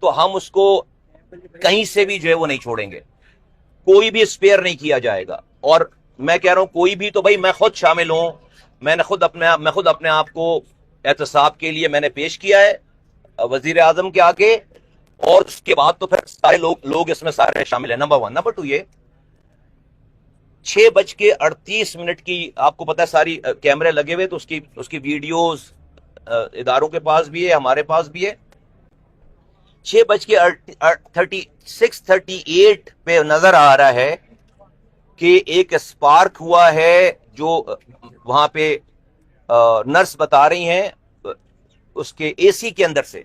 تو ہم اس کو کہیں سے بھی جو ہے وہ نہیں چھوڑیں گے, کوئی بھی اسپیئر نہیں کیا جائے گا. اور میں کہہ رہا ہوں کوئی بھی تو بھائی میں خود شامل ہوں, میں خود اپنے آپ کو احتساب کے لیے میں نے پیش کیا ہے وزیر اعظم کے آگے, اور اس کے بعد تو پھر سارے لوگ اس میں سارے شامل ہیں. نمبر 1. نمبر 2 یہ 6:38 کی آپ کو پتا ہے ساری کیمرے لگے ہوئے, تو اس کی ویڈیوز اداروں کے پاس بھی ہے, ہمارے پاس بھی ہے. 6:38 پہ نظر آ رہا ہے کہ ایک اسپارک ہوا ہے, جو وہاں پہ نرس بتا رہی ہیں اس کے اے سی کے اندر سے,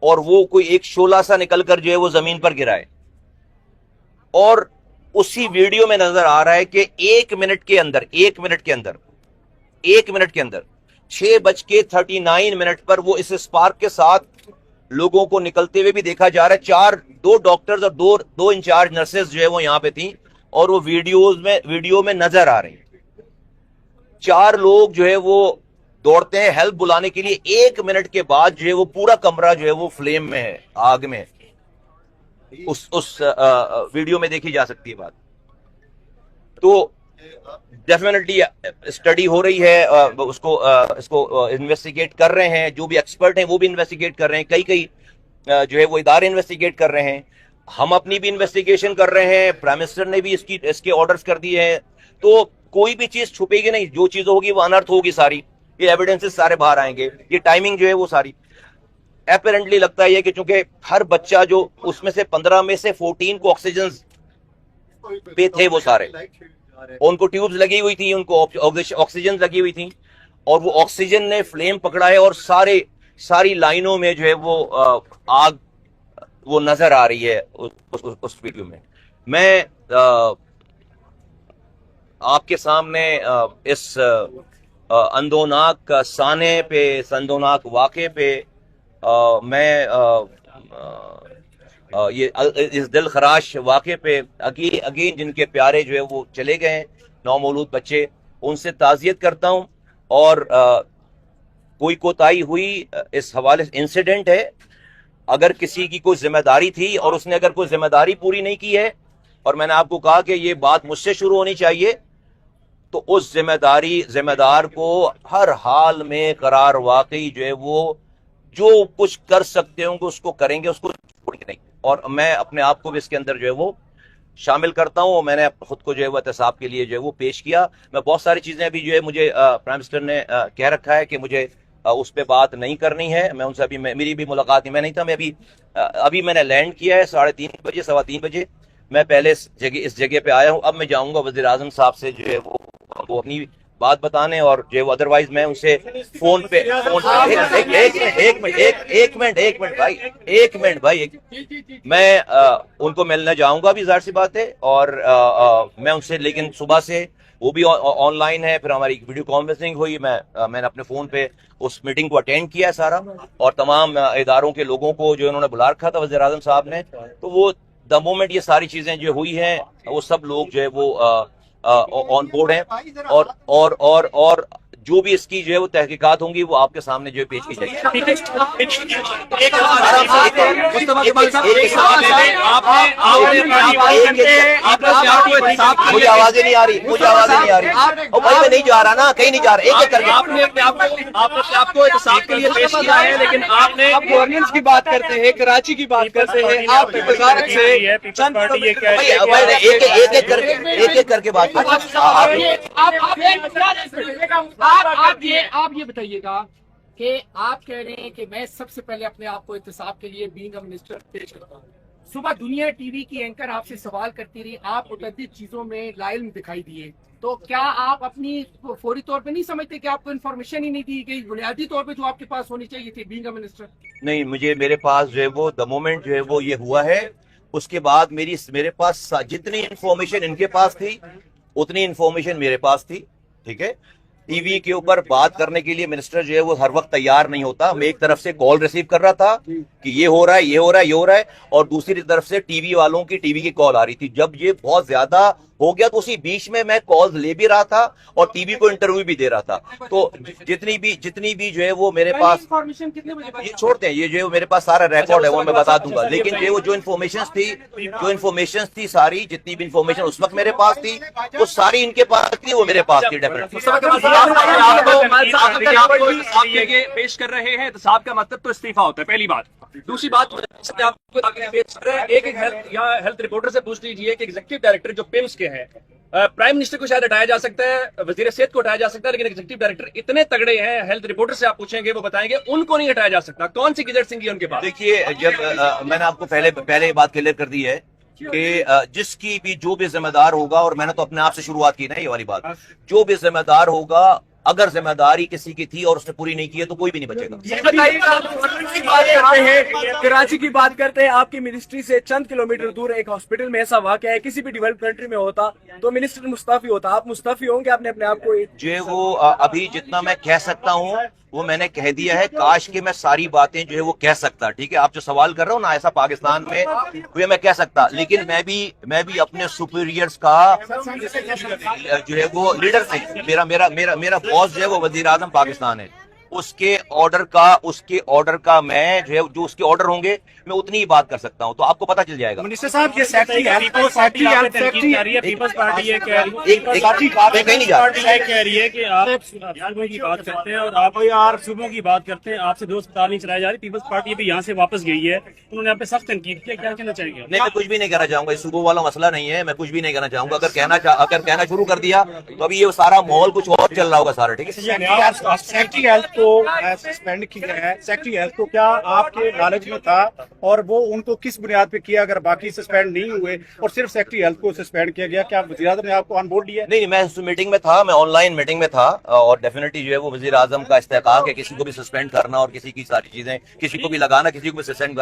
اور وہ کوئی ایک شعلہ سا نکل کر جو ہے وہ زمین پر گرا ہے. اور اسی ویڈیو میں نظر آ رہا ہے کہ 1 منٹ کے اندر 6:39 پر وہ اس اسپارک کے ساتھ لوگوں کو نکلتے ہوئے بھی دیکھا جا رہا ہے. 2 ڈاکٹرز اور 2 انچارج نرسز جو ہے وہ یہاں پہ تھیں, اور وہ ویڈیو میں نظر آ رہی ہیں. 4 لوگ جو ہے وہ دوڑتے ہیں ہیلپ بلانے کے لیے. 1 منٹ کے بعد جو ہے وہ پورا کمرہ جو ہے وہ فلیم میں ہے, آگ میں. اس ویڈیو میں دیکھی جا سکتی ہے بات. تو ڈیفینیٹلی اسٹڈی ہو رہی ہے, اس کو انویسٹیگیٹ کر رہے ہیں, جو بھی ایکسپرٹ ہیں وہ بھی انویسٹیگیٹ کر رہے ہیں, کئی جو ہے وہ ادارے انویسٹیگیٹ کر رہے ہیں, ہم اپنی بھی انویسٹیگیشن کر رہے ہیں, پرائم منسٹر نے بھی اس کے آرڈرز کر دیے ہیں. تو کوئی بھی چیز چھپے گی نہیں, جو چیز ہوگی وہ انرتھ ہوگی ساری, یہ ایویڈنسز سارے باہر آئیں گے. یہ ٹائمنگ جو ہے وہ ساری اپیرنٹلی لگتا ہے کہ چونکہ ہر بچہ جو اس میں سے 15 میں سے 14 کو آکسیجن پہ تھے, وہ سارے ان کو ٹیوبز لگی ہوئی تھی, ان کو آکسیجن لگی ہوئی تھی, اور وہ آکسیجن نے فلیم پکڑا ہے, اور ساری لائنوں میں جو ہے وہ آگ وہ نظر آ رہی ہے اس ویڈیو میں. میں آپ کے سامنے اس اندوناک سانے پہ, اندوناک واقعے پہ میں یہ اس دل خراش واقعے پہ اگین جن کے پیارے جو ہے وہ چلے گئے ہیں, نومولود بچے, ان سے تعزیت کرتا ہوں. اور کوئی کوتاہی ہوئی اس حوالے سے, انسیڈنٹ ہے, اگر کسی کی کوئی ذمہ داری تھی اور اس نے اگر کوئی ذمہ داری پوری نہیں کی ہے, اور میں نے آپ کو کہا کہ یہ بات مجھ سے شروع ہونی چاہیے, تو اس ذمہ دار کو ہر حال میں قرار واقعی جو ہے وہ جو کچھ کر سکتے ہوں گے اس کو کریں گے, اس کو چھوڑیں گے نہیں. اور میں اپنے آپ کو بھی اس کے اندر جو ہے وہ شامل کرتا ہوں. میں نے خود کو جو ہے وہ احتساب کے لیے جو ہے وہ پیش کیا. میں بہت ساری چیزیں ابھی جو ہے مجھے پرائم منسٹر نے کہہ رکھا ہے کہ مجھے اس پہ بات نہیں کرنی ہے. میں ان سے ابھی میری بھی ملاقات میں نہیں تھا. میں ابھی میں نے لینڈ کیا ہے 3:30 بجے 3:15 بجے. میں پہلے اس جگہ پہ آیا ہوں. اب میں جاؤں گا وزیر اعظم صاحب سے جو ہے وہ اپنی بات بتانے, اور جو ہے وہ ادروائز میں ان سے فون پہ ایک منٹ بھائی میں ان کو ملنے جاؤں گا بھی, ظاہر سی بات ہے. اور میں ان سے, لیکن صبح سے وہ بھی آن لائن ہے, پھر ہماری ویڈیو کانفرنسنگ ہوئی, میں نے اپنے فون پہ اس میٹنگ کو اٹینڈ کیا سارا, اور تمام اداروں کے لوگوں کو جو انہوں نے بلا رکھا تھا وزیر اعظم صاحب نے, تو وہ دا مومنٹ یہ ساری چیزیں جو ہوئی ہیں وہ سب لوگ جو ہے وہ آن بورڈ ہیں, اور جو بھی اس کی جو ہے وہ تحقیقات ہوں گی وہ آپ کے سامنے جو ہے پیش کی جائے گی. مجھے آوازیں نہیں آ رہی, بھائی میں نہیں جا رہا نا, کہیں نہیں جا رہا. ایک ایک کر کے آپ کو احتساب کے لیے پیش کیا ہے, لیکن آپ نے گورننس کی بات کرتے ہیں, کراچی کی بات کرتے ہیں, آپ کی وزارت سے ایک ایک کر کے بات آپ یہ بتائیے گا کہ آپ کہہ رہے ہیں کہ میں سب سے پہلے اپنے آپ کو احتساب کے لیے بینگ اے منسٹر پیش کرتا ہوں. صبح دنیا ٹی وی کی اینکر آپ سے سوال کرتی رہی, آپ متعدد چیزوں میں لائل دکھائی دیے, تو کیا آپ اپنی فوری طور پہ نہیں سمجھتے کہ آپ کو انفارمیشن ہی نہیں دی گئی بنیادی طور پہ جو آپ کے پاس ہونی چاہیے تھی بینگ اے منسٹر؟ نہیں, میرے پاس جو ہے وہ دا مومنٹ جو ہے وہ یہ ہوا ہے, اس کے بعد میرے پاس جتنی انفارمیشن ان کے پاس تھی اتنی انفارمیشن میرے پاس تھی. ٹھیک ہے, ٹی وی کے اوپر بات کرنے کے لیے منسٹر جو ہے وہ ہر وقت تیار نہیں ہوتا. میں ایک طرف سے کال ریسیو کر رہا تھا کہ یہ ہو رہا ہے, اور دوسری طرف سے ٹی وی والوں کی ٹی وی کی کال آ رہی تھی. جب یہ بہت زیادہ ہو گیا تو اسی بیچ میں کالز لے بھی رہا تھا اور ٹی وی کو انٹرویو بھی دے رہا تھا. تو جتنی بھی جو ہے وہ میرے پاس انفارمیشن کتنے بجے یہ چھوڑتے ہیں, یہ جو ہے میرے پاس سارا ریکارڈ ہے وہ میں بتا دوں گا. لیکن جو انفارمیشن تھی ساری, جتنی بھی انفارمیشن اس وقت میرے پاس تھی وہ ساری ان کے پاس تھی, وہ میرے پاس تھی ڈیفینیٹلی. پیش کر رہے ہیں احتساب کا مطلب تو استعفا ہوتا ہے, پہلی بات. دوسری بات ایک ہیلتھ رپورٹر سے پوچھ لیجیے کہ ایگزیکٹو ڈائریکٹر جو پیمس کے ہیں, پرائم منسٹر کو شاید ہٹایا جا سکتا ہے, وزیر صحت کو ہٹایا جا سکتا ہے, لیکن ایگزیکٹو ڈائریکٹر اتنے تگڑے ہیں, ہیلتھ رپورٹر سے آپ پوچھیں گے وہ بتائیں گے ان کو نہیں ہٹایا جا سکتا. کون سی گزٹ سنگھ ہے ان کے پاس؟ دیکھیے, جب میں نے آپ کو پہلے یہ بات کلیئر کر دی ہے کہ جس کی بھی جو بھی ذمہ دار ہوگا, اور میں نے تو اپنے آپ سے شروعات کی نا یہ والی بات, جو بھی ذمہ دار ہوگا اگر ذمہ داری کسی کی تھی اور اس نے پوری نہیں کی ہے تو کوئی بھی نہیں بچے گا. کراچی کی بات کرتے ہیں, آپ کی منسٹری سے چند کلومیٹر دور ایک ہاسپٹل میں ایسا واقعہ ہے, کسی بھی ڈیولپ کنٹری میں ہوتا تو منسٹر مستعفی ہوتا, آپ مستعفی ہوں گے؟ آپ نے اپنے آپ کو جو ہے وہ ابھی جتنا میں کہہ سکتا ہوں وہ میں نے کہہ دیا ہے. کاش کہ میں ساری باتیں جو ہے وہ کہہ سکتا, ٹھیک ہے, آپ جو سوال کر رہے ہو نا ایسا پاکستان میں وہ میں کہہ سکتا, لیکن میں بھی اپنے سپیریئرز کا جو ہے وہ لیڈر نہیں, میرا باس جو ہے وہ وزیر اعظم پاکستان ہے. اس کے آرڈر کا میں جو ہے جو اس کے آرڈر ہوں گے میں اتنی ہی بات کر سکتا ہوں, تو آپ کو پتہ چل جائے گا. منسٹر صاحب یہ سیکٹری پیپلز پارٹی یہ کہہ رہی ہے کہ آپ صوبوں کی بات کرتے ہیں اور آپ یار صوبوں کی بات کرتے ہیں, آپ سے دوست قطار نہیں چلائی جا رہی. پیپلز پارٹی بھی یہاں سے واپس گئی ہے, انہوں نے آپ پہ سخت تنقید کیا, کیا کہنا چاہیں گے؟ نہیں, میں کچھ بھی نہیں کہنا چاہوں گا, اس صوبوں والا مسئلہ نہیں ہے, میں کچھ بھی نہیں کہنا چاہوں گا. اگر کہنا شروع کر دیا تو ابھی یہ سارا ماحول کچھ اور چل رہا ہوگا سارا, ٹھیک ہے. سیکٹری ہیلتھ کو سسپینڈ کیا ہے, سیکٹری ہیلتھ کو کیا آپ کے نالج میں تھا اور وہ ان کو کس بنیاد پہ کیا اگر باقی سسپینڈ نہیں ہوئے اور صرف سیکٹری ہیلتھ کو سسپینڈ کیا گیا؟ کیا وزیر اعظم نے آپ کو آن بورڈ لیا؟ نہیں, میں میٹنگ میں تھا, میں آن لائن میٹنگ میں تھا, اور ڈیفینیٹلی جو ہے وہ وزیر اعظم کا استحقاق ہے کسی کو بھی سسپینڈ کرنا اور کسی کی ساری چیزیں, کسی کو بھی لگانا, کسی کو بھی سسپینڈ کرنا.